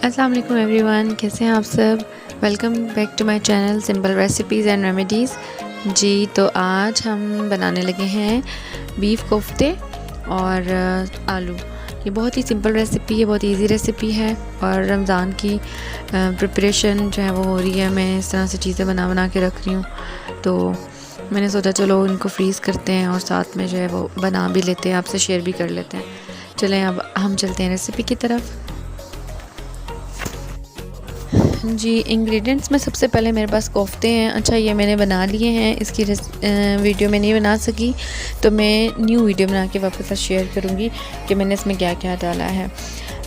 अस्सलाम वालेकुम एवरीवन, कैसे हैं आप सब। Welcome back to my channel simple recipes and remedies. जी तो आज हम बनाने लगे हैं बीफ कोफ्ते और आलू। ये बहुत ही सिंपल रेसिपी है, बहुत इजी रेसिपी है और रमज़ान की प्रिपरेशन जो है वो हो रही है। मैं इस तरह से चीज़ें बना के रख रही हूँ, तो मैंने सोचा चलो इनको फ्रीज़ करते हैं और साथ में जो है वो बना भी लेते हैं, आपसे शेयर भी कर लेते हैं। चलें अब हम चलते हैं रेसिपी की तरफ। जी इंग्रेडिएंट्स में सबसे पहले मेरे पास कोफ्ते हैं। अच्छा, ये मैंने बना लिए हैं, इसकी वीडियो में नहीं बना सकी तो मैं न्यू वीडियो बना के वापस शेयर करूँगी कि मैंने इसमें क्या क्या डाला है।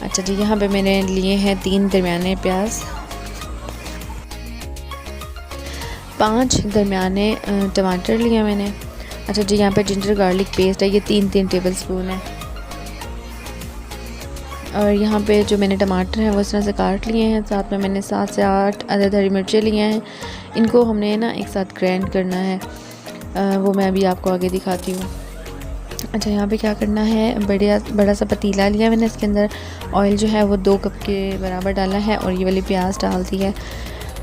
अच्छा जी, यहाँ पे मैंने लिए हैं 3 दरमियाने प्याज, 5 दरमियाने टमाटर लिए मैंने। अच्छा जी, यहाँ पे जिंजर गार्लिक पेस्ट है, ये 3 टेबल स्पून है। और यहाँ पे जो मैंने टमाटर हैं वो इस तरह से काट लिए हैं। साथ में मैंने 7 से 8 अदद हरी मिर्चें लिए हैं। इनको हमने ना एक साथ ग्राइंड करना है, वो मैं अभी आपको आगे दिखाती हूँ। अच्छा, यहाँ पे क्या करना है, बड़ा सा पतीला लिया मैंने, इसके अंदर ऑयल जो है वो 2 कप के बराबर डाला है और ये वाली प्याज डाल दी है।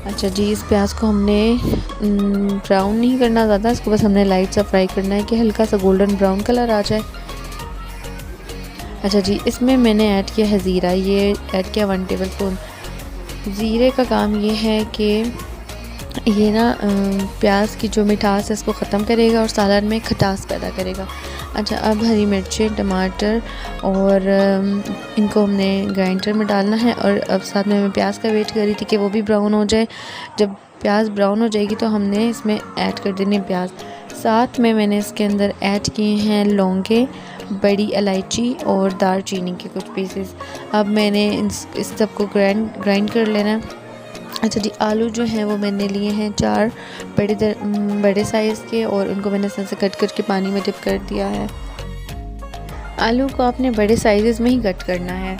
अच्छा जी, इस प्याज को हमने ब्राउन नहीं करना ज़्यादा, इसको बस हमने लाइट सा फ्राई करना है कि हल्का सा गोल्डन ब्राउन कलर आ जाए। अच्छा जी, इसमें मैंने ऐड किया है ज़ीरा, ये ऐड किया 1 टेबल स्पून। ज़ीरे का काम ये है कि ये ना प्याज की जो मिठास है इसको ख़त्म करेगा और सालन में खटास पैदा करेगा। अच्छा, अब हरी मिर्चें, टमाटर और इनको हमने ग्राइंडर में डालना है और अब साथ में मैं प्याज का वेट कर रही थी कि वो भी ब्राउन हो जाए। जब प्याज ब्राउन हो जाएगी तो हमने इसमें ऐड कर देनी प्याज। साथ में मैंने इसके अंदर ऐड किए हैं लौंगे, बड़ी इलायची और दालचीनी के कुछ पीसेस। अब मैंने इस सब को ग्राइंड कर लेना है। अच्छा जी, आलू जो हैं वो मैंने लिए हैं 4 बड़े साइज़ के और उनको मैंने इस तरह से कट करके पानी में डिप कर दिया है। आलू को आपने बड़े साइज़ में ही कट करना है।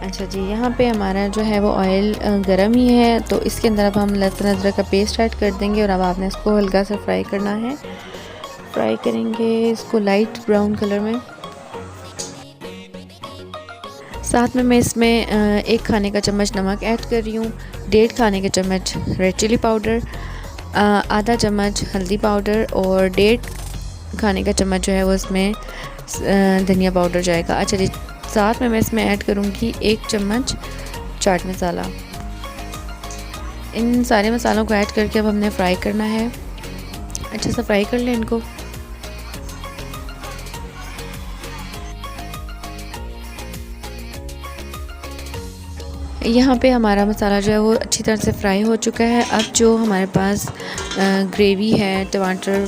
अच्छा जी, यहाँ पे हमारा जो है वो ऑयल गरम ही है, तो इसके अंदर अब हम लहसुन अदरक का पेस्ट ऐड कर देंगे और अब आपने इसको हल्का सा फ्राई करना है। फ्राई करेंगे इसको लाइट ब्राउन कलर में। साथ में मैं इसमें 1 खाने का चम्मच नमक ऐड कर रही हूँ, 1.5 खाने का चम्मच रेड चिली पाउडर, आधा चम्मच हल्दी पाउडर और 1.5 खाने का चम्मच जो है वो इसमें धनिया पाउडर जाएगा। अच्छा जी, साथ में मैं इसमें ऐड करूँगी 1 चम्मच चाट मसाला। इन सारे मसालों को ऐड करके अब हमने फ्राई करना है। अच्छा सा फ्राई कर लें इनको। यहाँ पे हमारा मसाला जो है वो अच्छी तरह से फ्राई हो चुका है। अब जो हमारे पास ग्रेवी है टमाटर,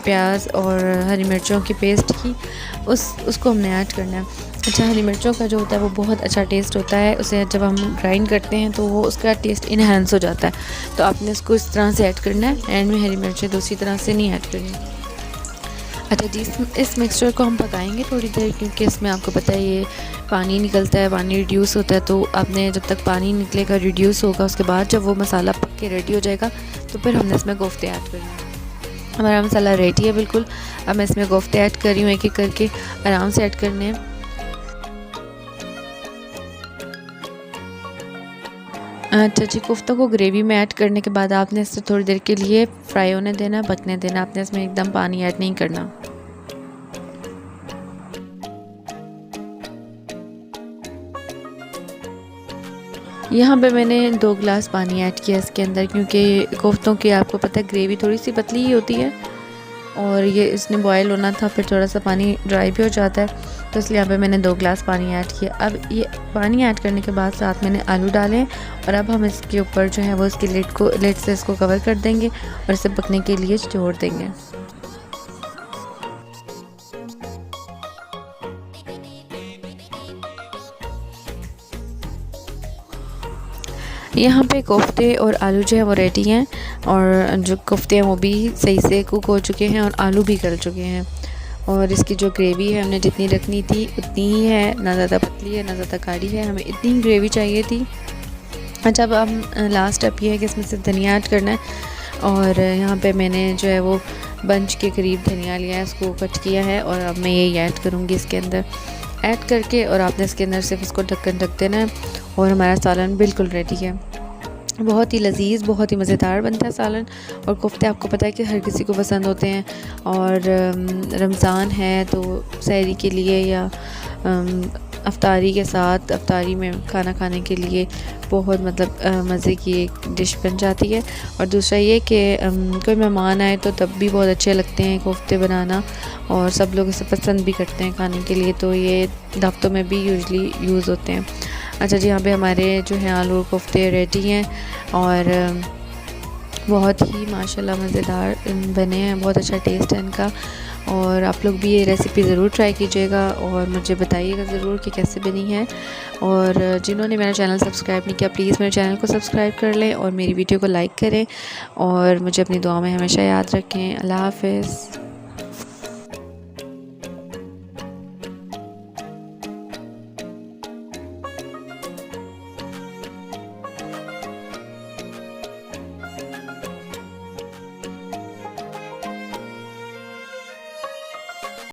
प्याज और हरी मिर्चों की पेस्ट की, उसको हमने ऐड करना है। अच्छा, हरी मिर्चों का जो होता है वो बहुत अच्छा टेस्ट होता है, उसे जब हम ग्राइंड करते हैं तो वो उसका टेस्ट इन्हेंस हो जाता है। तो आपने इसको इस तरह से ऐड करना है, एंड में हरी मिर्चें दूसरी तरह से नहीं ऐड करनी। अच्छा जी, इस मिक्सचर को हम पकाएंगे थोड़ी देर, क्योंकि इसमें आपको पता है ये पानी निकलता है, पानी रिड्यूस होता है। तो आपने जब तक पानी निकलेगा, रिड्यूस होगा, उसके बाद जब वो मसाला पक के रेडी हो जाएगा तो फिर हमने इसमें कोफ्ते ऐड करने हैं। हमारा मसाला रेडी है बिल्कुल। अब मैं इसमें कोफ्ते ऐड कर रही हूँ, एक एक करके आराम से ऐड करने हैं। अच्छा जी, कोफ्ता को ग्रेवी में ऐड करने के बाद आपने इसे थोड़ी देर के लिए फ्राई होने देना, पकने देना। आपने इसमें एकदम पानी ऐड नहीं करना। यहाँ पे मैंने 2 गिलास पानी ऐड किया इसके अंदर, क्योंकि कोफ्तों की आपको पता है ग्रेवी थोड़ी सी पतली ही होती है और ये इसने बॉयल होना था, फिर थोड़ा सा पानी ड्राई भी हो जाता है, तो इसलिए यहाँ पे मैंने 2 गिलास पानी ऐड किया। अब ये पानी ऐड करने के बाद साथ मैंने आलू डाले और अब हम इसके ऊपर जो है वो इसकी लिड से इसको कवर कर देंगे और इसे पकने के लिए छोड़ देंगे। यहाँ पे कोफ्ते और आलू जो है वो रेडी हैं और जो कोफ्ते हैं वो भी सही से कुक हो चुके हैं और आलू भी गल चुके हैं। और इसकी जो ग्रेवी है हमने जितनी रखनी थी उतनी ही है, ना ज़्यादा पतली है ना ज़्यादा गाढ़ी है, हमें इतनी ग्रेवी चाहिए थी। अच्छा, अब हम लास्ट स्टेप ये है कि इसमें से धनिया ऐड करना है और यहाँ पे मैंने जो है वो बंच के करीब धनिया लिया है, उसको कट किया है और अब मैं यही ऐड करूँगी इसके अंदर। ऐड करके और आपने इसके अंदर सिर्फ इसको ढक्कन ढक देना है और हमारा सालन बिल्कुल रेडी है। बहुत ही लजीज़, बहुत ही मज़ेदार बनता है सालन। और कोफ्ते आपको पता है कि हर किसी को पसंद होते हैं, और रमज़ान है तो सहरी के लिए या अफ्तारी के साथ, अफ्तारी में खाना खाने के लिए बहुत मतलब मज़े की एक डिश बन जाती है। और दूसरा ये कि कोई मेहमान आए तो तब भी बहुत अच्छे लगते हैं कोफ्ते बनाना, और सब लोग इसे पसंद भी करते हैं खाने के लिए, तो ये दावतों में भी यूजली यूज़ होते हैं। अच्छा जी, यहाँ पे हमारे जो है आलू कोफ्ते रेडी हैं और बहुत ही माशाल्लाह मज़ेदार बने हैं, बहुत अच्छा टेस्ट है इनका। और आप लोग भी ये रेसिपी ज़रूर ट्राई कीजिएगा और मुझे बताइएगा ज़रूर कि कैसे बनी है। और जिन्होंने मेरा चैनल सब्सक्राइब नहीं किया, प्लीज़ मेरे चैनल को सब्सक्राइब कर लें और मेरी वीडियो को लाइक करें, और मुझे अपनी दुआ में हमेशा याद रखें। अल्लाह हाफ़िज़।